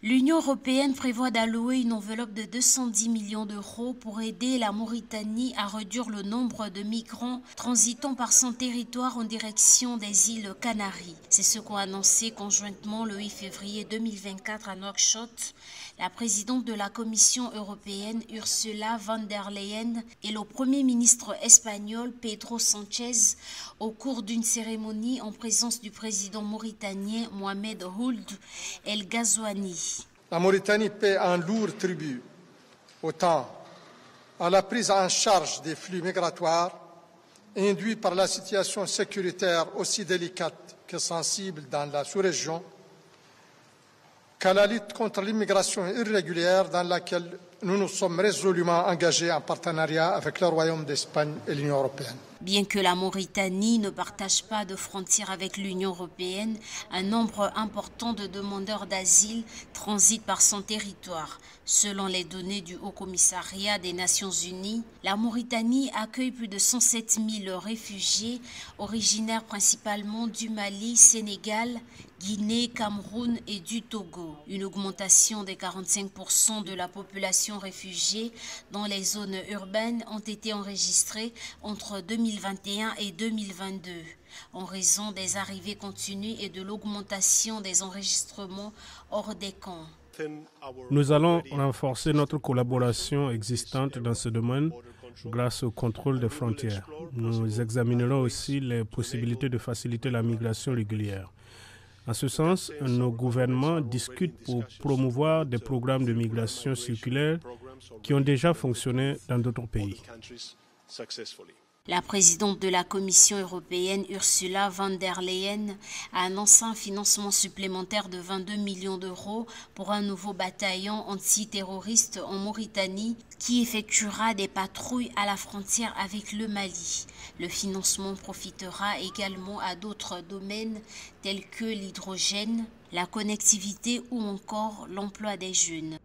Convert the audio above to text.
L'Union européenne prévoit d'allouer une enveloppe de 210 millions d'euros pour aider la Mauritanie à réduire le nombre de migrants transitant par son territoire en direction des îles Canaries. C'est ce qu'ont annoncé conjointement le 8 février 2024 à Nouakchott la présidente de la Commission européenne Ursula von der Leyen et le Premier ministre espagnol Pedro Sánchez au cours d'une cérémonie en présence du président mauritanien Mohamed Ould El Ghazouani. La Mauritanie paie un lourd tribut autant à la prise en charge des flux migratoires induits par la situation sécuritaire aussi délicate que sensible dans la sous-région qu'à la lutte contre l'immigration irrégulière dans laquelle nous nous sommes résolument engagés en partenariat avec le Royaume d'Espagne et l'Union européenne. Bien que la Mauritanie ne partage pas de frontières avec l'Union européenne, un nombre important de demandeurs d'asile transitent par son territoire. Selon les données du Haut Commissariat des Nations Unies, la Mauritanie accueille plus de 107 000 réfugiés, originaires principalement du Mali, Sénégal, Guinée, Cameroun et du Togo. Une augmentation de 45% de la population réfugiée dans les zones urbaines ont été enregistrées entre 2021 et 2022 en raison des arrivées continues et de l'augmentation des enregistrements hors des camps. Nous allons renforcer notre collaboration existante dans ce domaine grâce au contrôle des frontières. Nous examinerons aussi les possibilités de faciliter la migration régulière. En ce sens, nos gouvernements discutent pour promouvoir des programmes de migration circulaire qui ont déjà fonctionné dans d'autres pays. La présidente de la Commission européenne, Ursula von der Leyen, a annoncé un financement supplémentaire de 22 millions d'euros pour un nouveau bataillon antiterroriste en Mauritanie qui effectuera des patrouilles à la frontière avec le Mali. Le financement profitera également à d'autres domaines tels que l'hydrogène, la connectivité ou encore l'emploi des jeunes.